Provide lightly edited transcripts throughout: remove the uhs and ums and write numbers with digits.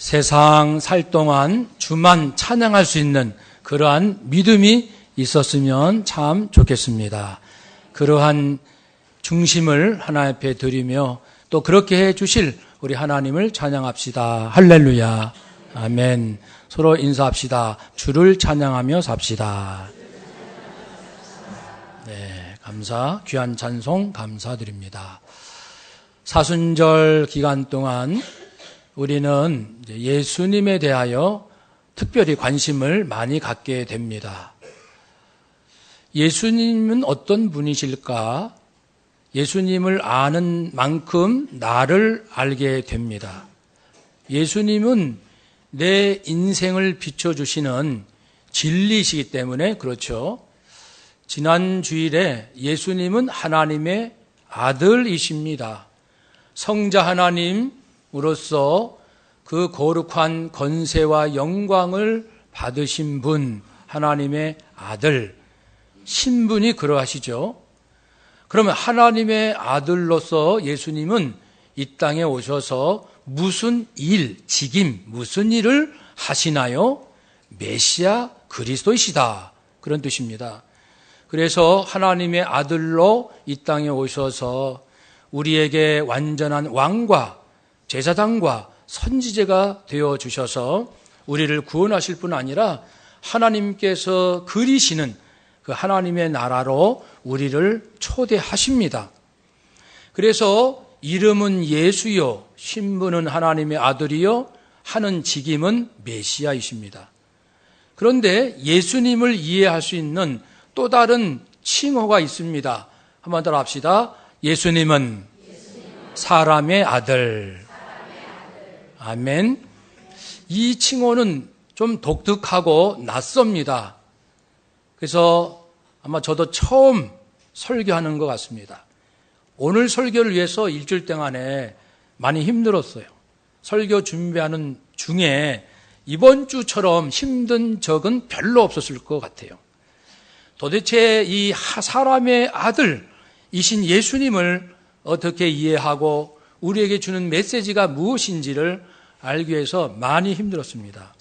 세상 살 동안 주만 찬양할 수 있는 그러한 믿음이 있었으면 참 좋겠습니다. 그러한 중심을 하나님 앞에 드리며 또 그렇게 해 주실 우리 하나님을 찬양합시다. 할렐루야. 아멘. 서로 인사합시다. 주를 찬양하며 삽시다. 네, 귀한 찬송 감사드립니다. 사순절 기간 동안 우리는 예수님에 대하여 특별히 관심을 많이 갖게 됩니다. 예수님은 어떤 분이실까? 예수님을 아는 만큼 나를 알게 됩니다. 예수님은 내 인생을 비춰주시는 진리이시기 때문에 그렇죠. 지난 주일에 예수님은 하나님의 아들이십니다. 성자 하나님으로서 그 거룩한 권세와 영광을 받으신 분, 하나님의 아들, 신분이 그러하시죠. 그러면 하나님의 아들로서 예수님은 이 땅에 오셔서 무슨 무슨 일을 하시나요? 메시아 그리스도이시다. 그런 뜻입니다. 그래서 하나님의 아들로 이 땅에 오셔서 우리에게 완전한 왕과 제사장과 선지자가 되어주셔서 우리를 구원하실 뿐 아니라 하나님께서 그리시는 그 하나님의 나라로 우리를 초대하십니다. 그래서 이름은 예수요, 신분은 하나님의 아들이요, 하는 직임은 메시아이십니다. 그런데 예수님을 이해할 수 있는 또 다른 칭호가 있습니다. 한번 따라 합시다. 예수님은 사람의 아들. 아멘. 이 칭호는 좀 독특하고 낯섭니다. 그래서 아마 저도 처음 설교하는 것 같습니다. 오늘 설교를 위해서 일주일 동안에 많이 힘들었어요. 설교 준비하는 중에 이번 주처럼 힘든 적은 별로 없었을 것 같아요. 도대체 이 사람의 아들이신 예수님을 어떻게 이해하고 우리에게 주는 메시지가 무엇인지를 알기 위해서 많이 힘들었습니다.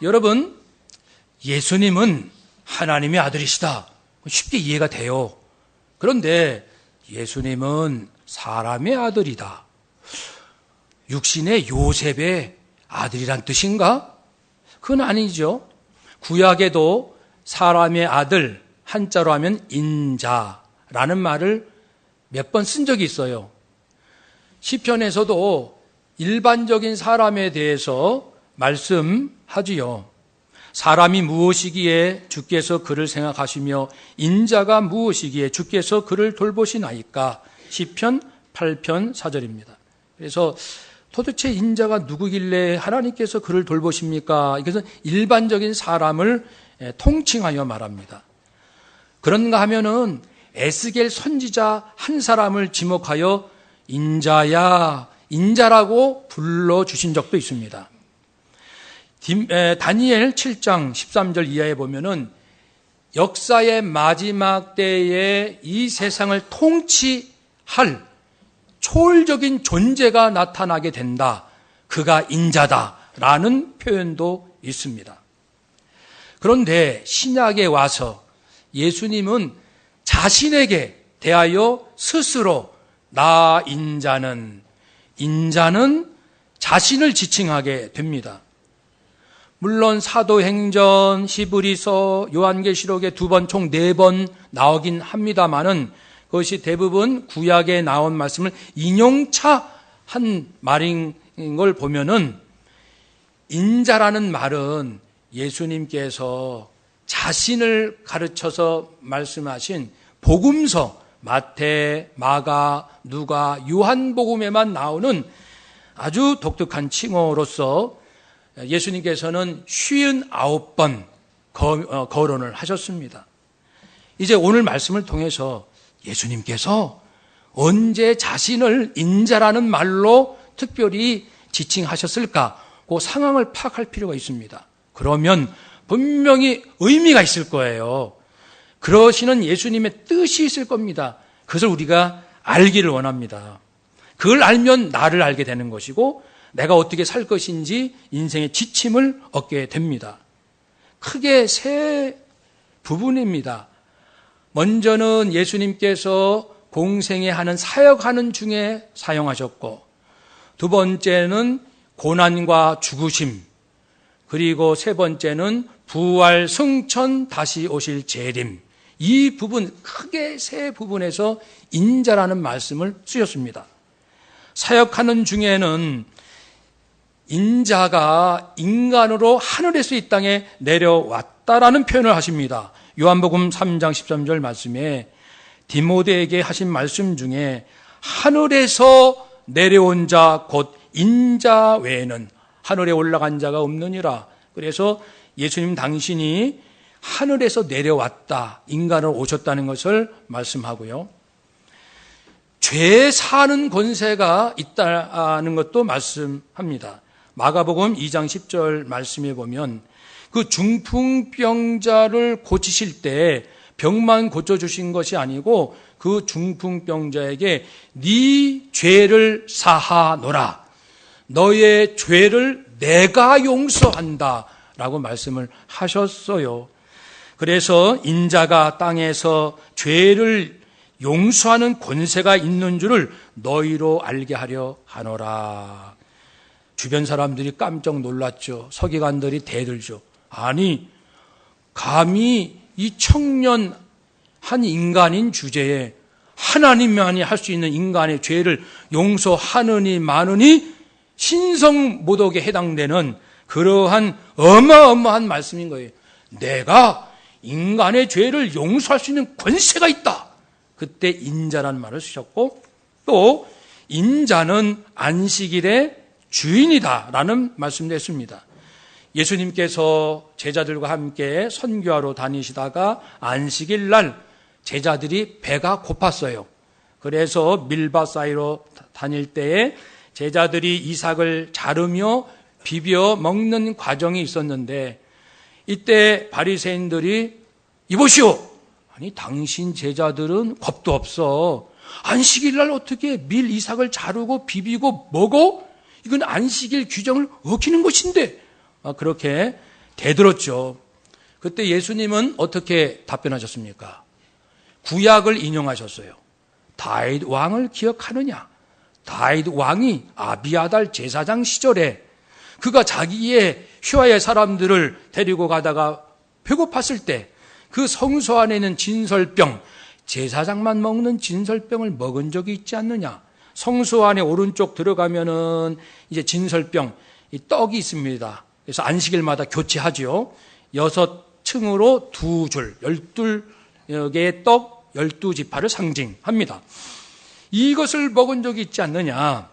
여러분, 예수님은 하나님의 아들이시다. 쉽게 이해가 돼요. 그런데 예수님은 사람의 아들이다. 육신의 요셉의 아들이란 뜻인가? 그건 아니죠. 구약에도 사람의 아들, 한자로 하면 인자라는 말을 몇 번 쓴 적이 있어요. 시편에서도 일반적인 사람에 대해서 말씀하지요. 사람이 무엇이기에 주께서 그를 생각하시며 인자가 무엇이기에 주께서 그를 돌보시나이까? 시편 8편 4절입니다. 그래서 도대체 인자가 누구길래 하나님께서 그를 돌보십니까? 이것은 일반적인 사람을 통칭하여 말합니다. 그런가 하면은 에스겔 선지자 한 사람을 지목하여 인자야, 인자라고 불러주신 적도 있습니다. 다니엘 7장 13절 이하에 보면은 역사의 마지막 때에 이 세상을 통치할 초월적인 존재가 나타나게 된다. 그가 인자다라는 표현도 있습니다. 그런데 신약에 와서 예수님은 자신에게 대하여 스스로 나 인자는 자신을 지칭하게 됩니다. 물론 사도행전, 히브리서, 요한계시록에 2번, 총 4번 나오긴 합니다만은 그것이 대부분 구약에 나온 말씀을 인용차한 말인 걸 보면은 인자라는 말은 예수님께서 자신을 가르쳐서 말씀하신 복음서, 마태, 마가, 누가, 요한복음에만 나오는 아주 독특한 칭호로서 예수님께서는 59번 거론을 하셨습니다. 이제 오늘 말씀을 통해서 예수님께서 언제 자신을 인자라는 말로 특별히 지칭하셨을까? 그 상황을 파악할 필요가 있습니다. 그러면 분명히 의미가 있을 거예요. 그러시는 예수님의 뜻이 있을 겁니다. 그것을 우리가 알기를 원합니다. 그걸 알면 나를 알게 되는 것이고 내가 어떻게 살 것인지 인생의 지침을 얻게 됩니다. 크게 세 부분입니다. 먼저는 예수님께서 공생에 하는 사역하는 중에 사용하셨고, 두 번째는 고난과 죽으심, 그리고 세 번째는 부활, 승천, 다시 오실 재림. 이 부분, 크게 세 부분에서 인자라는 말씀을 쓰셨습니다. 사역하는 중에는 인자가 인간으로 하늘에서 이 땅에 내려왔다라는 표현을 하십니다. 요한복음 3장 13절 말씀에 디모데에게 하신 말씀 중에 하늘에서 내려온 자 곧 인자 외에는 하늘에 올라간 자가 없느니라. 그래서 예수님 당신이 하늘에서 내려왔다, 인간으로 오셨다는 것을 말씀하고요. 죄 사는 권세가 있다는 것도 말씀합니다. 마가복음 2장 10절 말씀에 보면 그 중풍병자를 고치실 때 병만 고쳐주신 것이 아니고 그 중풍병자에게 네 죄를 사하노라, 너의 죄를 내가 용서한다 라고 말씀을 하셨어요. 그래서 인자가 땅에서 죄를 용서하는 권세가 있는 줄을 너희로 알게 하려 하노라. 주변 사람들이 깜짝 놀랐죠. 서기관들이 대들죠. 아니, 감히 이 청년 한 인간인 주제에 하나님만이 할 수 있는 인간의 죄를 용서하느니 마느니 신성모독에 해당되는 그러한 어마어마한 말씀인 거예요. 내가 인간의 죄를 용서할 수 있는 권세가 있다. 그때 인자라는 말을 쓰셨고, 또 인자는 안식일의 주인이다 라는 말씀도 했습니다. 예수님께서 제자들과 함께 선교하러 다니시다가 안식일 날 제자들이 배가 고팠어요. 그래서 밀밭 사이로 다닐 때에 제자들이 이삭을 자르며 비벼 먹는 과정이 있었는데, 이때 바리새인들이 이보시오, 아니 당신 제자들은 겁도 없어, 안식일 날 어떻게 밀 이삭을 자르고 비비고 먹어? 이건 안식일 규정을 어기는 것인데, 그렇게 대들었죠. 그때 예수님은 어떻게 답변하셨습니까? 구약을 인용하셨어요. 다윗 왕을 기억하느냐? 다윗 왕이 아비아달 제사장 시절에 그가 자기의 휘하의 사람들을 데리고 가다가 배고팠을 때 그 성소 안에 있는 진설병, 제사장만 먹는 진설병을 먹은 적이 있지 않느냐? 성소 안에 오른쪽 들어가면은 이제 진설병, 이 떡이 있습니다. 그래서 안식일마다 교체하죠. 6층으로 2줄, 12개의 떡, 12지파를 상징합니다. 이것을 먹은 적이 있지 않느냐?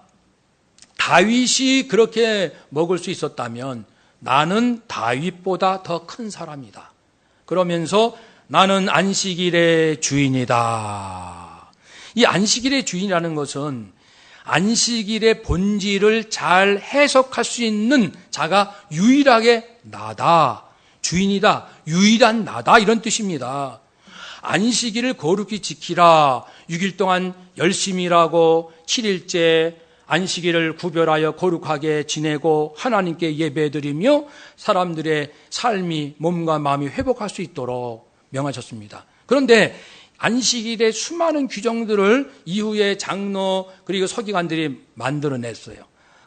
다윗이 그렇게 먹을 수 있었다면 나는 다윗보다 더 큰 사람이다. 그러면서 나는 안식일의 주인이다. 이 안식일의 주인이라는 것은 안식일의 본질을 잘 해석할 수 있는 자가 유일하게 나다, 주인이다, 유일한 나다, 이런 뜻입니다. 안식일을 거룩히 지키라, 6일 동안 열심히 일하고 7일째 안식일을 구별하여 거룩하게 지내고 하나님께 예배드리며 사람들의 삶이, 몸과 마음이 회복할 수 있도록 명하셨습니다. 그런데 안식일의 수많은 규정들을 이후에 장로 그리고 서기관들이 만들어냈어요.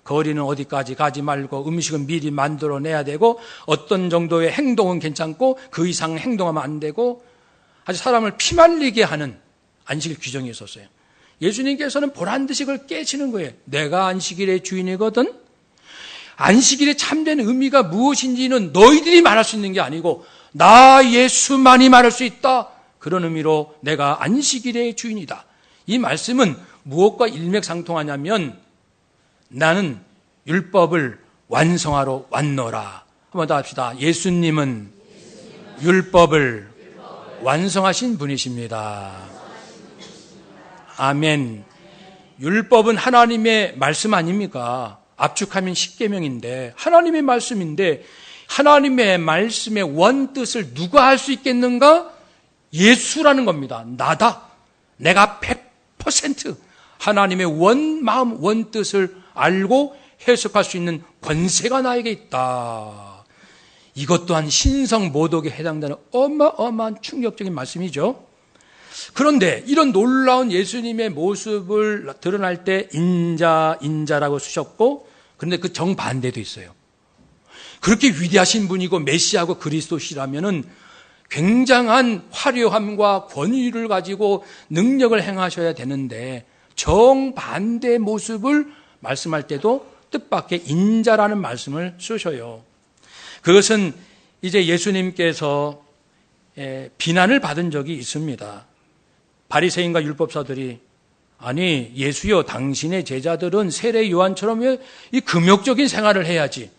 거리는 어디까지 가지 말고 음식은 미리 만들어내야 되고 어떤 정도의 행동은 괜찮고 그 이상 행동하면 안 되고 아주 사람을 피말리게 하는 안식일 규정이 있었어요. 예수님께서는 보란듯이 그걸 깨치는 거예요. 내가 안식일의 주인이거든. 안식일의 참된 의미가 무엇인지는 너희들이 말할 수 있는 게 아니고 나 예수만이 말할 수 있다. 그런 의미로 내가 안식일의 주인이다. 이 말씀은 무엇과 일맥상통하냐면 나는 율법을 완성하러 왔노라. 한번 더 합시다. 예수님은 율법을 완성하신 분이십니다. 아멘. 율법은 하나님의 말씀 아닙니까? 압축하면 십계명인데 하나님의 말씀인데 하나님의 말씀의 원뜻을 누가 할 수 있겠는가? 예수라는 겁니다. 나다. 내가 100% 하나님의 원마음 원뜻을 알고 해석할 수 있는 권세가 나에게 있다. 이것 또한 신성 모독에 해당되는 어마어마한 충격적인 말씀이죠. 그런데 이런 놀라운 예수님의 모습을 드러날 때 인자라고 쓰셨고, 그런데 그 정반대도 있어요. 그렇게 위대하신 분이고 메시아고 그리스도시라면은 굉장한 화려함과 권위를 가지고 능력을 행하셔야 되는데 정반대의 모습을 말씀할 때도 뜻밖의 인자라는 말씀을 쓰셔요. 그것은 이제 예수님께서 비난을 받은 적이 있습니다. 바리새인과 율법사들이 아니 예수여 당신의 제자들은 세례 요한처럼 이 금욕적인 생활을 해야지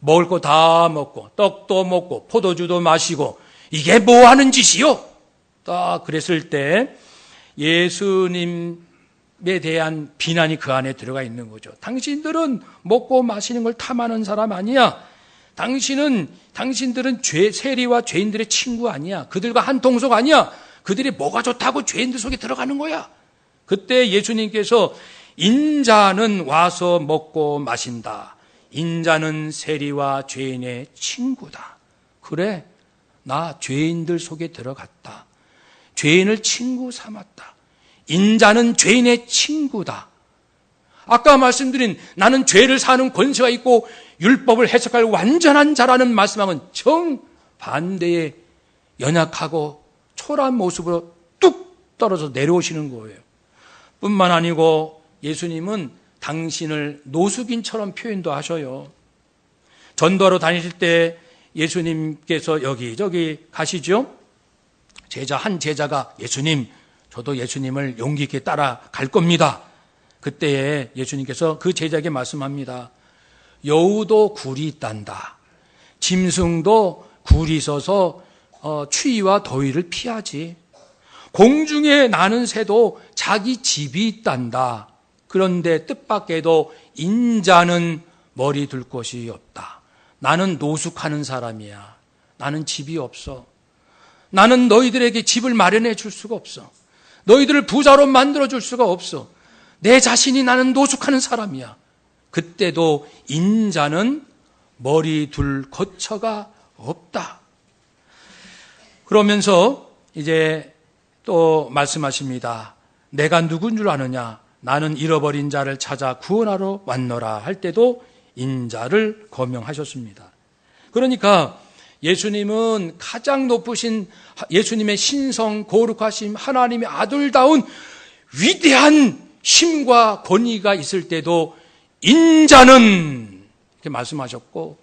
먹을 거 다 먹고 떡도 먹고 포도주도 마시고 이게 뭐 하는 짓이요? 딱 그랬을 때 예수님에 대한 비난이 그 안에 들어가 있는 거죠. 당신들은 먹고 마시는 걸 탐하는 사람 아니야. 당신들은 세리와 죄인들의 친구 아니야. 그들과 한 통속 아니야. 그들이 뭐가 좋다고 죄인들 속에 들어가는 거야. 그때 예수님께서 인자는 와서 먹고 마신다. 인자는 세리와 죄인의 친구다. 그래, 나 죄인들 속에 들어갔다. 죄인을 친구 삼았다. 인자는 죄인의 친구다. 아까 말씀드린 나는 죄를 사는 권세가 있고 율법을 해석할 완전한 자라는 말씀하고는 정반대의 연약하고 초라한 모습으로 뚝 떨어져 내려오시는 거예요. 뿐만 아니고 예수님은 당신을 노숙인처럼 표현도 하셔요. 전도하러 다니실 때 예수님께서 여기저기 가시죠. 한 제자가 예수님, 저도 예수님을 용기 있게 따라갈 겁니다. 그때에 예수님께서 그 제자에게 말씀합니다. 여우도 굴이 있단다. 짐승도 굴이 서서 추위와 더위를 피하지. 공중에 나는 새도 자기 집이 있단다. 그런데 뜻밖에도 인자는 머리 둘 곳이 없다. 나는 노숙하는 사람이야. 나는 집이 없어. 나는 너희들에게 집을 마련해 줄 수가 없어. 너희들을 부자로 만들어 줄 수가 없어. 내 자신이 나는 노숙하는 사람이야. 그때도 인자는 머리 둘 거처가 없다. 그러면서 이제 또 말씀하십니다. 내가 누군 줄 아느냐? 나는 잃어버린 자를 찾아 구원하러 왔노라 할 때도 인자를 거명하셨습니다. 그러니까 예수님은 가장 높으신 예수님의 신성 거룩하심 하나님의 아들다운 위대한 힘과 권위가 있을 때도 인자는 이렇게 말씀하셨고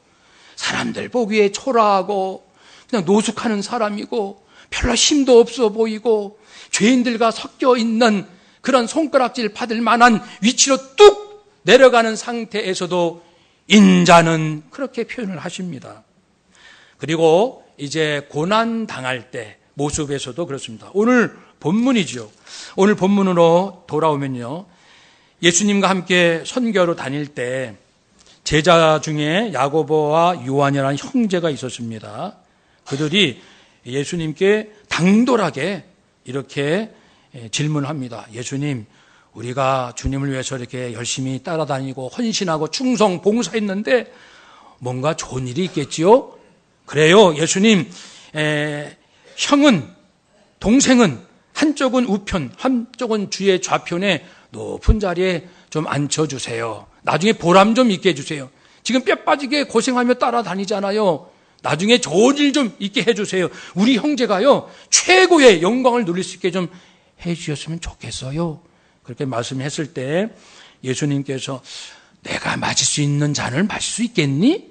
사람들 보기에 초라하고 그냥 노숙하는 사람이고 별로 힘도 없어 보이고 죄인들과 섞여 있는 그런 손가락질 받을 만한 위치로 뚝 내려가는 상태에서도 인자는 그렇게 표현을 하십니다. 그리고 이제 고난 당할 때 모습에서도 그렇습니다. 오늘 본문이죠. 오늘 본문으로 돌아오면요. 예수님과 함께 선교로 다닐 때 제자 중에 야고보와 요한이라는 형제가 있었습니다. 그들이 예수님께 당돌하게 이렇게 질문합니다. 예수님, 우리가 주님을 위해서 이렇게 열심히 따라다니고 헌신하고 충성, 봉사했는데 뭔가 좋은 일이 있겠지요? 그래요, 예수님. 형은, 동생은 한쪽은 우편, 한쪽은 주의 좌편에 높은 자리에 좀 앉혀주세요. 나중에 보람 좀 있게 해주세요. 지금 뼈 빠지게 고생하며 따라다니잖아요. 나중에 좋은 일 좀 있게 해주세요. 우리 형제가요, 최고의 영광을 누릴 수 있게 좀 해주셨으면 좋겠어요. 그렇게 말씀했을 때 예수님께서 내가 마실 수 있는 잔을 마실 수 있겠니?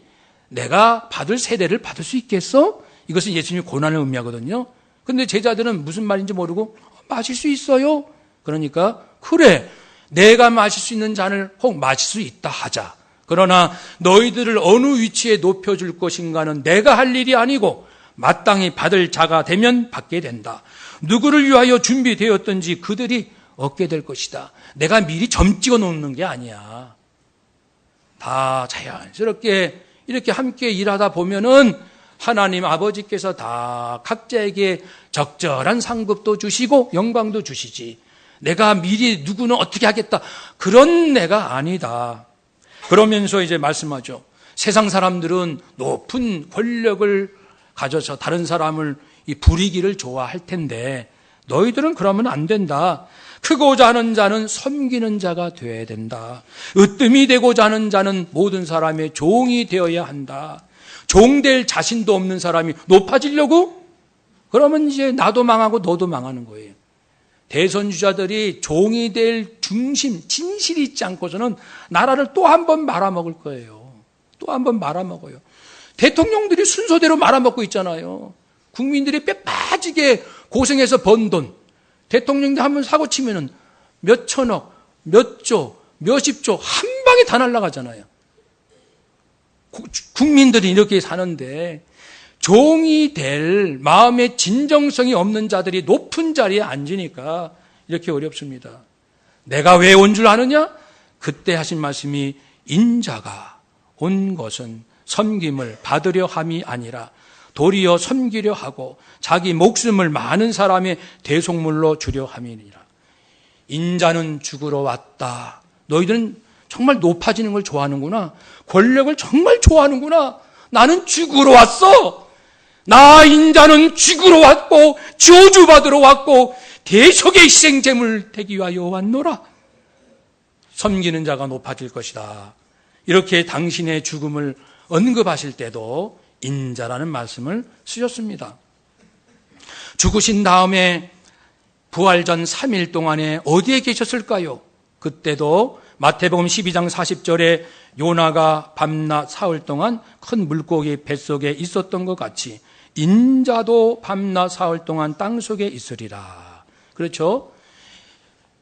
내가 받을 세례를 받을 수 있겠어? 이것은 예수님이 고난을 의미하거든요. 그런데 제자들은 무슨 말인지 모르고 마실 수 있어요? 그러니까 그래, 내가 마실 수 있는 잔을 혹 마실 수 있다 하자. 그러나 너희들을 어느 위치에 높여줄 것인가는 내가 할 일이 아니고 마땅히 받을 자가 되면 받게 된다. 누구를 위하여 준비되었든지 그들이 얻게 될 것이다. 내가 미리 점 찍어 놓는 게 아니야. 다 자연스럽게 이렇게 함께 일하다 보면은 하나님 아버지께서 다 각자에게 적절한 상급도 주시고 영광도 주시지. 내가 미리 누구는 어떻게 하겠다. 그런 내가 아니다. 그러면서 이제 말씀하죠. 세상 사람들은 높은 권력을 가져서 다른 사람을 부리기를 좋아할 텐데 너희들은 그러면 안 된다. 크고자 하는 자는 섬기는 자가 되어야 된다. 으뜸이 되고자 하는 자는 모든 사람의 종이 되어야 한다. 종될 자신도 없는 사람이 높아지려고? 그러면 이제 나도 망하고 너도 망하는 거예요. 대선주자들이 종이 될 중심, 진실이 있지 않고서는 나라를 또 한 번 말아먹을 거예요. 또 한 번 말아먹어요. 대통령들이 순서대로 말아먹고 있잖아요. 국민들이 뼈 빠지게 고생해서 번 돈, 대통령들 한번 사고 치면은 몇 천억, 몇 조, 몇십 조 한 방에 다 날아가잖아요. 국민들이 이렇게 사는데 종이 될 마음의 진정성이 없는 자들이 높은 자리에 앉으니까 이렇게 어렵습니다. 내가 왜 온 줄 아느냐? 그때 하신 말씀이 인자가 온 것은 섬김을 받으려 함이 아니라 도리어 섬기려 하고 자기 목숨을 많은 사람의 대속물로 주려 함이니라. 인자는 죽으러 왔다. 너희들은 정말 높아지는 걸 좋아하는구나. 권력을 정말 좋아하는구나. 나는 죽으러 왔어. 나 인자는 죽으러 왔고 저주받으러 왔고 대속의 희생제물 되기 위하여 왔노라. 섬기는 자가 높아질 것이다. 이렇게 당신의 죽음을 언급하실 때도 인자라는 말씀을 쓰셨습니다. 죽으신 다음에 부활 전 3일 동안에 어디에 계셨을까요? 그때도 마태복음 12장 40절에 요나가 밤낮 사흘 동안 큰 물고기 뱃속에 있었던 것 같이 인자도 밤낮 사흘 동안 땅속에 있으리라. 그렇죠?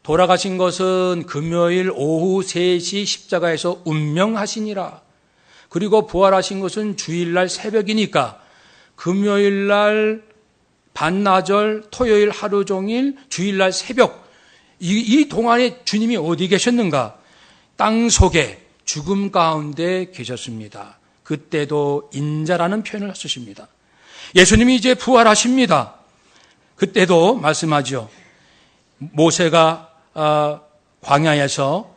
돌아가신 것은 금요일 오후 3시 십자가에서 운명하시니라. 그리고 부활하신 것은 주일날 새벽이니까 금요일날 반나절, 토요일 하루 종일, 주일날 새벽 이 동안에 주님이 어디 계셨는가? 땅 속에 죽음 가운데 계셨습니다. 그때도 인자라는 표현을 쓰십니다. 예수님이 이제 부활하십니다. 그때도 말씀하죠. 모세가 광야에서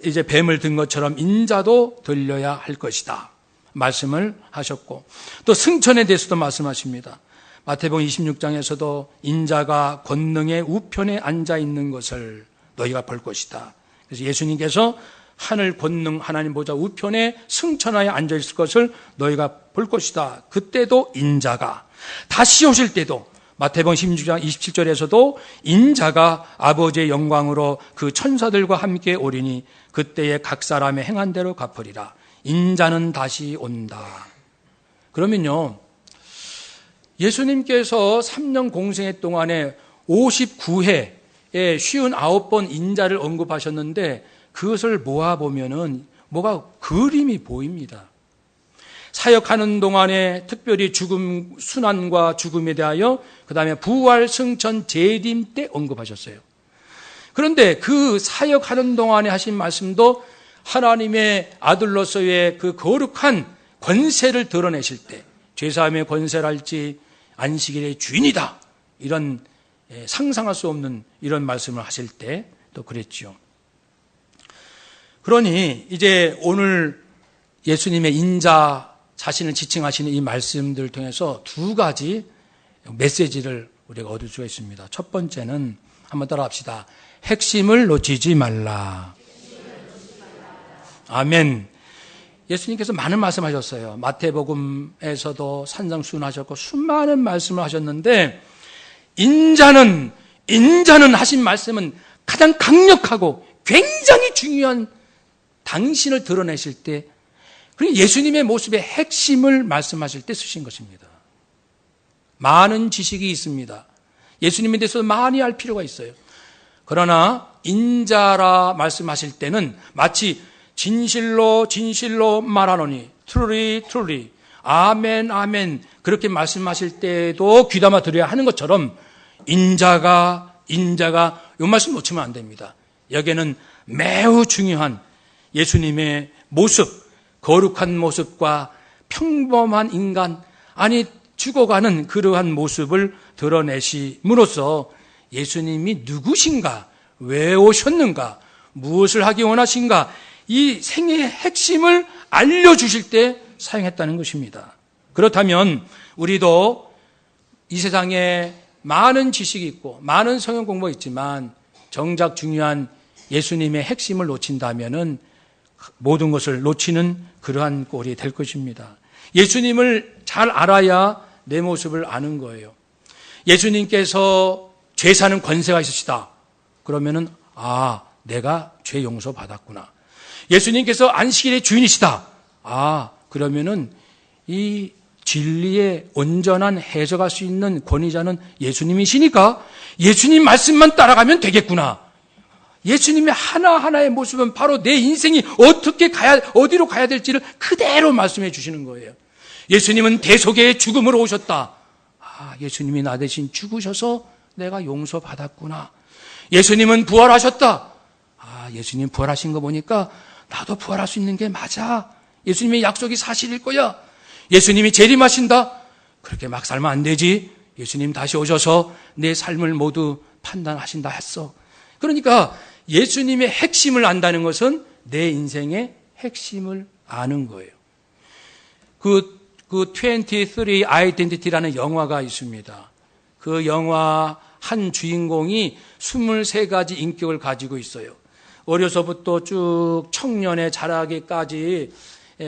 이제 뱀을 든 것처럼 인자도 들려야 할 것이다 말씀을 하셨고, 또 승천에 대해서도 말씀하십니다. 마태복음 26장에서도 인자가 권능의 우편에 앉아 있는 것을 너희가 볼 것이다. 그래서 예수님께서 하늘 권능 하나님 보좌 우편에 승천하여 앉아 있을 것을 너희가 볼 것이다. 그때도 인자가, 다시 오실 때도 마태복음 16장 27절에서도 인자가 아버지의 영광으로 그 천사들과 함께 오리니 그때에 각 사람의 행한 대로 갚으리라. 인자는 다시 온다. 그러면요, 예수님께서 3년 공생애 동안에 59회에 59번 인자를 언급하셨는데 그것을 모아보면은 뭐가 그림이 보입니다. 사역하는 동안에 특별히 죽음, 순환과 죽음에 대하여, 그 다음에 부활, 승천, 재림 때 언급하셨어요. 그런데 그 사역하는 동안에 하신 말씀도 하나님의 아들로서의 그 거룩한 권세를 드러내실 때, 죄사함의 권세랄지 안식일의 주인이다, 이런 상상할 수 없는 이런 말씀을 하실 때 또 그랬죠. 그러니 이제 오늘 예수님의 인자 자신을 지칭하시는 이 말씀들을 통해서 두 가지 메시지를 우리가 얻을 수가 있습니다. 첫 번째는 한번 따라합시다. 핵심을 놓치지 말라. 아멘. 예수님께서 많은 말씀하셨어요. 마태복음에서도 산상수훈하셨고 수많은 말씀을 하셨는데 인자는 하신 말씀은 가장 강력하고 굉장히 중요한 당신을 드러내실 때, 그리고 예수님의 모습의 핵심을 말씀하실 때 쓰신 것입니다. 많은 지식이 있습니다. 예수님에 대해서 많이 알 필요가 있어요. 그러나 인자라 말씀하실 때는 마치 진실로 진실로 말하노니 truly truly 아멘 아멘 그렇게 말씀하실 때도 귀담아 들어야 하는 것처럼 인자가 이 말씀 놓치면 안 됩니다. 여기에는 매우 중요한 예수님의 모습, 거룩한 모습과 평범한 인간, 아니 죽어가는 그러한 모습을 드러내심으로써 예수님이 누구신가, 왜 오셨는가, 무엇을 하기 원하신가, 이 생애의 핵심을 알려주실 때 사용했다는 것입니다. 그렇다면 우리도 이 세상에 많은 지식이 있고 많은 성경 공부가 있지만 정작 중요한 예수님의 핵심을 놓친다면은 모든 것을 놓치는 그러한 꼴이 될 것입니다. 예수님을 잘 알아야 내 모습을 아는 거예요. 예수님께서 죄 사는 권세가 있으시다. 그러면은 내가 죄 용서 받았구나. 예수님께서 안식일의 주인이시다. 그러면은 이 진리의 온전한 해석할 수 있는 권위자는 예수님이시니까 예수님 말씀만 따라가면 되겠구나. 예수님의 하나하나의 모습은 바로 내 인생이 어디로 가야 될지를 그대로 말씀해 주시는 거예요. 예수님은 대속의 죽음으로 오셨다. 예수님이 나 대신 죽으셔서 내가 용서받았구나. 예수님은 부활하셨다. 예수님 부활하신 거 보니까 나도 부활할 수 있는 게 맞아. 예수님의 약속이 사실일 거야. 예수님이 재림하신다. 그렇게 막 살면 안 되지. 예수님 다시 오셔서 내 삶을 모두 판단하신다 했어. 그러니까 예수님의 핵심을 안다는 것은 내 인생의 핵심을 아는 거예요. 그 23 아이덴티티라는 영화가 있습니다. 그 영화 한 주인공이 23가지 인격을 가지고 있어요. 어려서부터 쭉 청년에 자라기까지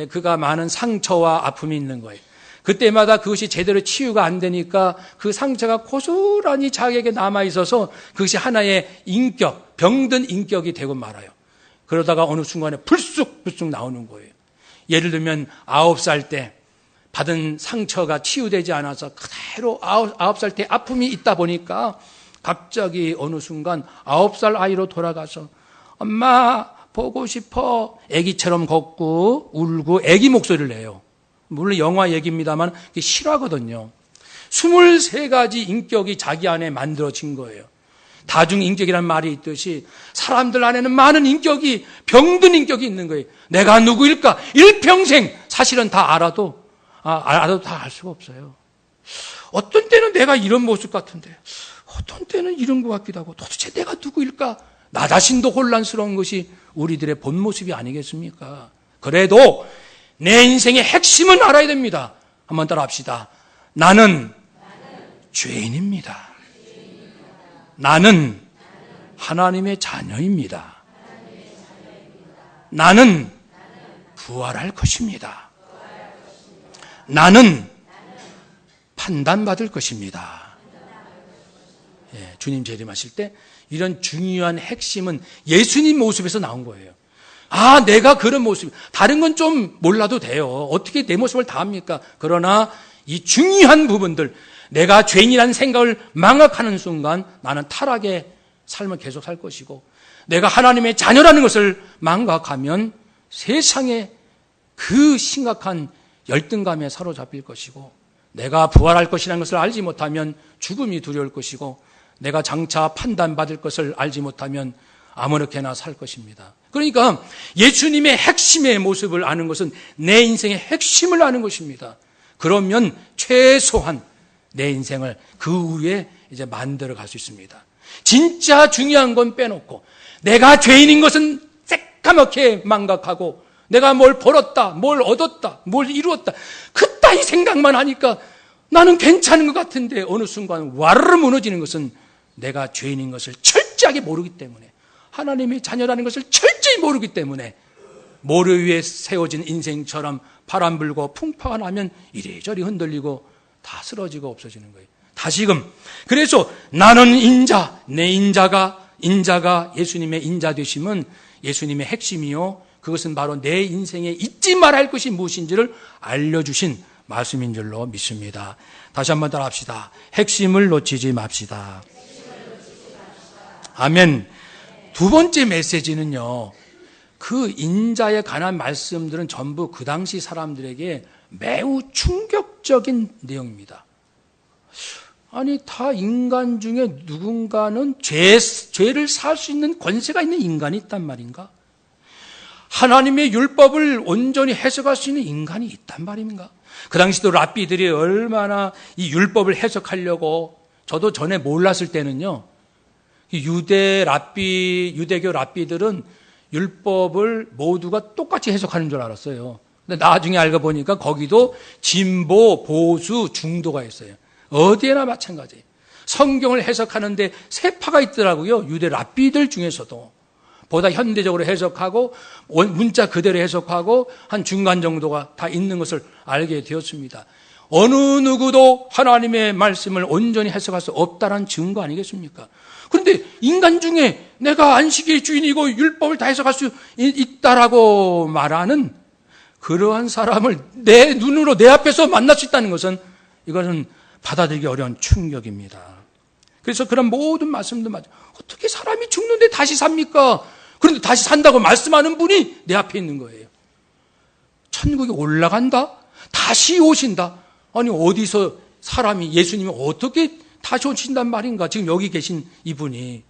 그가 많은 상처와 아픔이 있는 거예요. 그때마다 그것이 제대로 치유가 안 되니까 그 상처가 고스란히 자기에게 남아있어서 그것이 하나의 인격, 병든 인격이 되고 말아요. 그러다가 어느 순간에 불쑥 나오는 거예요. 예를 들면 9살 때 받은 상처가 치유되지 않아서 그대로 9살 때 아픔이 있다 보니까 갑자기 어느 순간 9살 아이로 돌아가서 엄마 보고 싶어. 애기처럼 걷고 울고 애기 목소리를 내요. 물론 영화 얘기입니다만 그게 실화거든요. 23가지 인격이 자기 안에 만들어진 거예요. 다중인격이라는 말이 있듯이 사람들 안에는 많은 인격이, 병든 인격이 있는 거예요. 내가 누구일까? 일평생 사실은 다 알아도 다 알 수가 없어요. 어떤 때는 내가 이런 모습 같은데 어떤 때는 이런 것 같기도 하고 도대체 내가 누구일까? 나 자신도 혼란스러운 것이 우리들의 본 모습이 아니겠습니까? 그래도 내 인생의 핵심은 알아야 됩니다. 한번 따라 합시다. 나는 죄인입니다. 나는 하나님의 자녀입니다. 나는 부활할 것입니다. 나는 판단받을 것입니다. 주님 재림하실 때 이런 중요한 핵심은 예수님 모습에서 나온 거예요. 내가 그런 모습, 다른 건 좀 몰라도 돼요. 어떻게 내 모습을 다 합니까? 그러나 이 중요한 부분들, 내가 죄인이라는 생각을 망각하는 순간 나는 타락의 삶을 계속 살 것이고, 내가 하나님의 자녀라는 것을 망각하면 세상에 그 심각한 열등감에 사로잡힐 것이고, 내가 부활할 것이라는 것을 알지 못하면 죽음이 두려울 것이고, 내가 장차 판단받을 것을 알지 못하면 아무렇게나 살 것입니다. 그러니까 예수님의 핵심의 모습을 아는 것은 내 인생의 핵심을 아는 것입니다. 그러면 최소한 내 인생을 그 위에 이제 만들어 갈 수 있습니다. 진짜 중요한 건 빼놓고 내가 죄인인 것은 새까맣게 망각하고 내가 뭘 벌었다, 뭘 얻었다, 뭘 이루었다 그따위 생각만 하니까 나는 괜찮은 것 같은데 어느 순간 와르르 무너지는 것은 내가 죄인인 것을 철저하게 모르기 때문에, 하나님의 자녀라는 것을 철저히 모르기 때문에 모래 위에 세워진 인생처럼 바람 불고 풍파가 나면 이리저리 흔들리고 다 쓰러지고 없어지는 거예요. 다시금 그래서 나는 인자, 내 인자가 예수님의 인자 되심은 예수님의 핵심이요, 그것은 바로 내 인생에 잊지 말아야 할 것이 무엇인지를 알려주신 말씀인 줄로 믿습니다. 다시 한번 따라 합시다. 핵심을 놓치지 맙시다. 아멘. 두 번째 메시지는요, 그 인자에 관한 말씀들은 전부 그 당시 사람들에게 매우 충격적인 내용입니다. 아니, 다 인간 중에 누군가는 죄를 살 수 있는 권세가 있는 인간이 있단 말인가? 하나님의 율법을 온전히 해석할 수 있는 인간이 있단 말인가? 그 당시도 랍비들이 얼마나 이 율법을 해석하려고, 저도 전에 몰랐을 때는요, 유대교 랍비들은 율법을 모두가 똑같이 해석하는 줄 알았어요. 근데 나중에 알고 보니까 거기도 진보, 보수, 중도가 있어요. 어디에나 마찬가지예요. 성경을 해석하는데 세 파가 있더라고요. 유대 랍비들 중에서도. 보다 현대적으로 해석하고 문자 그대로 해석하고 한 중간 정도가 다 있는 것을 알게 되었습니다. 어느 누구도 하나님의 말씀을 온전히 해석할 수 없다는 증거 아니겠습니까? 그런데 인간 중에 내가 안식일의 주인이고 율법을 다 해석할 수 있다라고 말하는 그러한 사람을 내 눈으로 내 앞에서 만날 수 있다는 것은 이것은 받아들이기 어려운 충격입니다. 그래서 그런 모든 말씀도 맞아요. 어떻게 사람이 죽는데 다시 삽니까? 그런데 다시 산다고 말씀하는 분이 내 앞에 있는 거예요. 천국에 올라간다? 다시 오신다? 아니 어디서 사람이 예수님이 어떻게 다시 오신단 말인가? 지금 여기 계신 이분이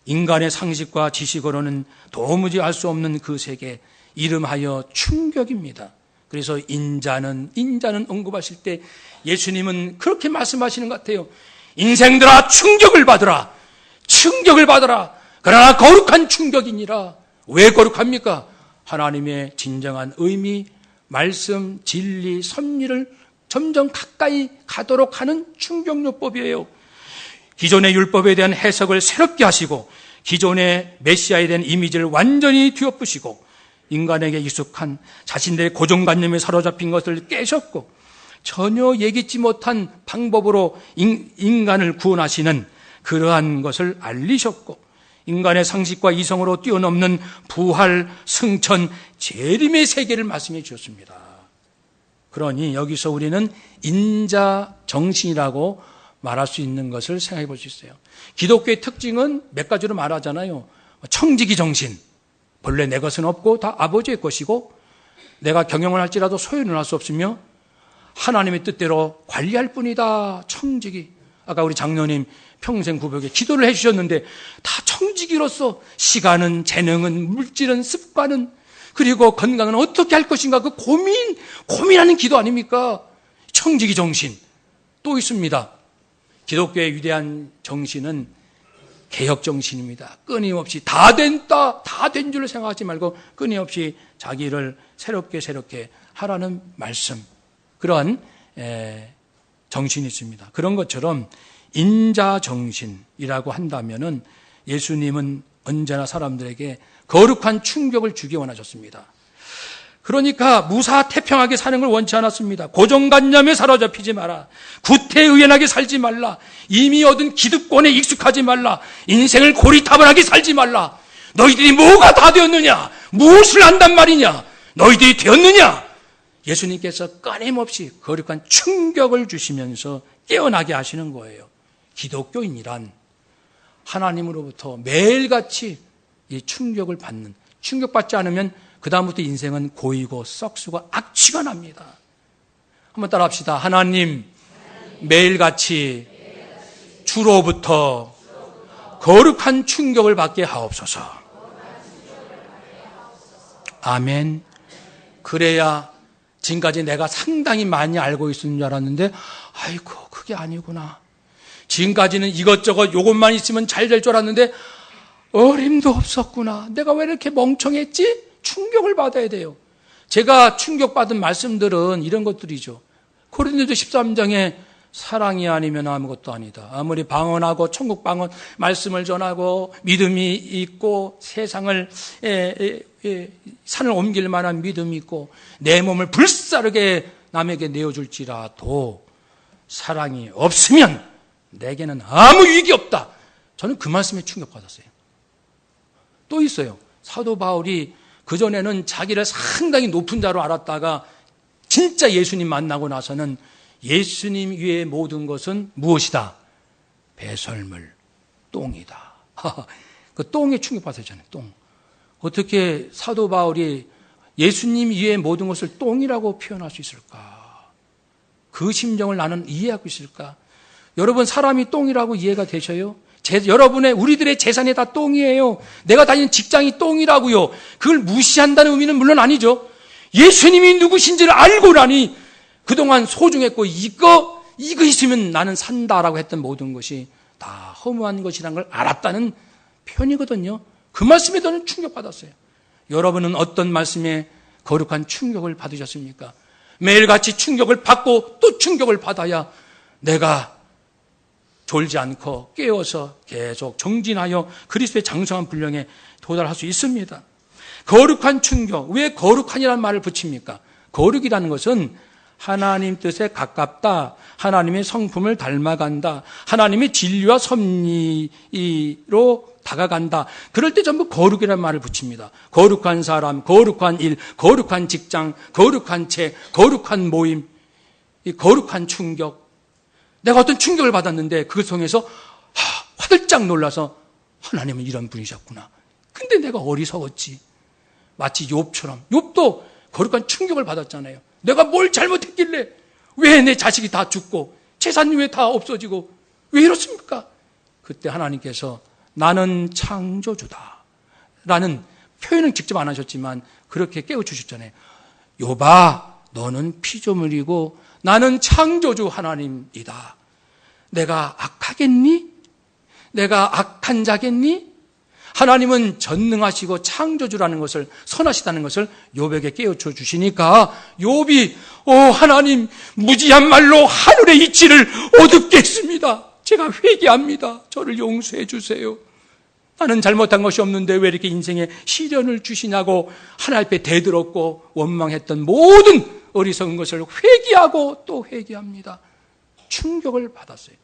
인간의 상식과 지식으로는 도무지 알 수 없는 그 세계 이름하여 충격입니다. 그래서 인자는 언급하실 때 예수님은 그렇게 말씀하시는 것 같아요. 인생들아 충격을 받으라. 충격을 받으라. 그러나 거룩한 충격이니라. 왜 거룩합니까? 하나님의 진정한 의미, 말씀, 진리, 섭리를 점점 가까이 가도록 하는 충격요법이에요. 기존의 율법에 대한 해석을 새롭게 하시고 기존의 메시아에 대한 이미지를 완전히 뒤엎으시고 인간에게 익숙한 자신들의 고정관념에 사로잡힌 것을 깨셨고 전혀 예기치 못한 방법으로 인간을 구원하시는 그러한 것을 알리셨고 인간의 상식과 이성으로 뛰어넘는 부활, 승천, 재림의 세계를 말씀해 주셨습니다. 그러니 여기서 우리는 인자 정신이라고 말할 수 있는 것을 생각해 볼 수 있어요. 기독교의 특징은 몇 가지로 말하잖아요. 청지기 정신. 본래 내 것은 없고 다 아버지의 것이고 내가 경영을 할지라도 소유는 할 수 없으며 하나님의 뜻대로 관리할 뿐이다. 청지기. 아까 우리 장로님 평생 구벽에 기도를 해주셨는데 다 청지기로서 시간은, 재능은, 물질은, 습관은 그리고 건강은 어떻게 할 것인가 그 고민하는 기도 아닙니까? 청지기 정신. 또 있습니다. 기독교의 위대한 정신은 개혁 정신입니다. 끊임없이 다 된 줄 생각하지 말고 끊임없이 자기를 새롭게 하라는 말씀. 그러한 정신이 있습니다. 그런 것처럼 인자 정신이라고 한다면은 예수님은 언제나 사람들에게 거룩한 충격을 주기 원하셨습니다. 그러니까 무사태평하게 사는 걸 원치 않았습니다. 고정관념에 사로잡히지 마라. 구태의연하게 살지 말라. 이미 얻은 기득권에 익숙하지 말라. 인생을 고리타분하게 살지 말라. 너희들이 뭐가 다 되었느냐? 무엇을 한단 말이냐? 너희들이 되었느냐? 예수님께서 끊임없이 거룩한 충격을 주시면서 깨어나게 하시는 거예요. 기독교인이란 하나님으로부터 매일같이 이 충격을 받는, 충격받지 않으면 그 다음부터 인생은 고이고 썩쓰고 악취가 납니다. 한번 따라 합시다. 하나님, 매일같이 주로부터 거룩한 충격을 받게 하옵소서. 아멘. 그래야 지금까지 내가 상당히 많이 알고 있었는 줄 알았는데 아이고 그게 아니구나. 지금까지는 이것저것 요것만 있으면 잘 될 줄 알았는데 어림도 없었구나. 내가 왜 이렇게 멍청했지? 충격을 받아야 돼요. 제가 충격받은 말씀들은 이런 것들이죠. 고린도서 13장에 사랑이 아니면 아무것도 아니다. 아무리 방언하고 천국 방언 말씀을 전하고 믿음이 있고 세상을 산을 옮길 만한 믿음이 있고 내 몸을 불사르게 남에게 내어줄지라도 사랑이 없으면 내게는 아무 유익이 없다. 저는 그 말씀에 충격받았어요. 또 있어요. 사도 바울이 그전에는 자기를 상당히 높은 자로 알았다가 진짜 예수님 만나고 나서는 예수님 위의 모든 것은 무엇이다? 배설물, 똥이다. 그 똥에 충격받았잖아요. 똥. 어떻게 사도 바울이 예수님 위의 모든 것을 똥이라고 표현할 수 있을까? 그 심정을 나는 이해하고 있을까? 여러분 사람이 똥이라고 이해가 되셔요? 우리들의 재산이 다 똥이에요. 내가 다니는 직장이 똥이라고요. 그걸 무시한다는 의미는 물론 아니죠. 예수님이 누구신지를 알고 나니 그동안 소중했고 이거 있으면 나는 산다라고 했던 모든 것이 다 허무한 것이라는 걸 알았다는 표현이거든요. 그 말씀에 저는 충격받았어요. 여러분은 어떤 말씀에 거룩한 충격을 받으셨습니까? 매일같이 충격을 받고 또 충격을 받아야 내가 졸지 않고 깨어서 계속 정진하여 그리스도의 장성한 분량에 도달할 수 있습니다. 거룩한 충격, 왜 거룩한이라는 말을 붙입니까? 거룩이라는 것은 하나님 뜻에 가깝다, 하나님의 성품을 닮아간다, 하나님의 진리와 섭리로 다가간다. 그럴 때 전부 거룩이라는 말을 붙입니다. 거룩한 사람, 거룩한 일, 거룩한 직장, 거룩한 책, 거룩한 모임, 이 거룩한 충격. 내가 어떤 충격을 받았는데 그걸 통해서 화들짝 놀라서 하나님은 이런 분이셨구나. 근데 내가 어리석었지. 마치 욥처럼. 욥도 거룩한 충격을 받았잖아요. 내가 뭘 잘못했길래 왜 내 자식이 다 죽고 재산이 왜 다 없어지고 왜 이렇습니까? 그때 하나님께서 나는 창조주다 라는 표현은 직접 안 하셨지만 그렇게 깨우쳐주셨잖아요. 욥아, 너는 피조물이고 나는 창조주 하나님이다. 내가 악하겠니? 내가 악한 자겠니? 하나님은 전능하시고 창조주라는 것을, 선하시다는 것을 욥에게 깨우쳐 주시니까 욥이 하나님, 무지한 말로 하늘의 이치를 어둡겠습니다. 제가 회개합니다. 저를 용서해 주세요. 나는 잘못한 것이 없는데 왜 이렇게 인생에 시련을 주시냐고 하나님 앞에 대들었고 원망했던 모든 어리석은 것을 회개하고 또 회개합니다. 충격을 받았어요.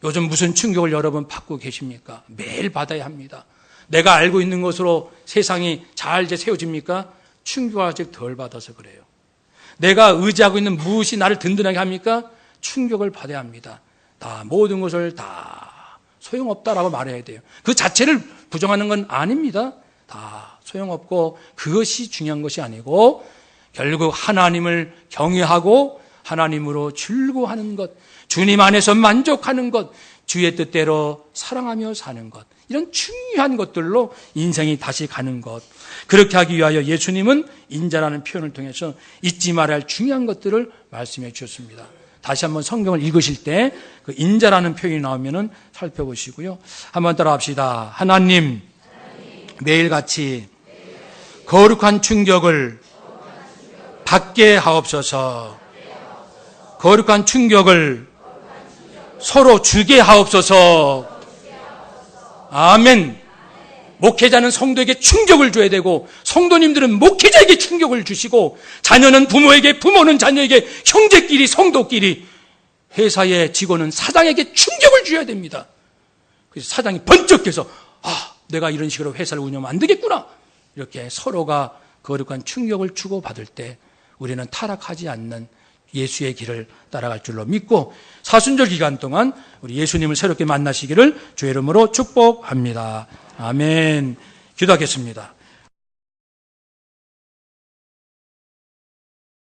요즘 무슨 충격을 여러분 받고 계십니까? 매일 받아야 합니다. 내가 알고 있는 것으로 세상이 잘 세워집니까? 충격을 아직 덜 받아서 그래요. 내가 의지하고 있는 무엇이 나를 든든하게 합니까? 충격을 받아야 합니다. 다 모든 것을 다 소용없다라고 말해야 돼요. 그 자체를 부정하는 건 아닙니다. 다 소용없고 그것이 중요한 것이 아니고 결국 하나님을 경외하고 하나님으로 즐거워하는 것, 주님 안에서 만족하는 것, 주의 뜻대로 사랑하며 사는 것, 이런 중요한 것들로 인생이 다시 가는 것. 그렇게 하기 위하여 예수님은 인자라는 표현을 통해서 잊지 말아야 할 중요한 것들을 말씀해 주셨습니다. 다시 한번 성경을 읽으실 때 그 인자라는 표현이 나오면은 살펴보시고요. 한번 따라 합시다. 하나님, 매일같이 거룩한 충격을 받게 하옵소서. 거룩한 충격을 서로 주게 하옵소서. 아멘. 목회자는 성도에게 충격을 줘야 되고 성도님들은 목회자에게 충격을 주시고 자녀는 부모에게, 부모는 자녀에게, 형제끼리, 성도끼리, 회사의 직원은 사장에게 충격을 줘야 됩니다. 그래서 사장이 번쩍해서 내가 이런 식으로 회사를 운영하면 안 되겠구나. 이렇게 서로가 거룩한 충격을 주고받을 때 우리는 타락하지 않는 예수의 길을 따라갈 줄로 믿고 사순절 기간 동안 우리 예수님을 새롭게 만나시기를 주의 이름으로 축복합니다. 아멘. 기도하겠습니다.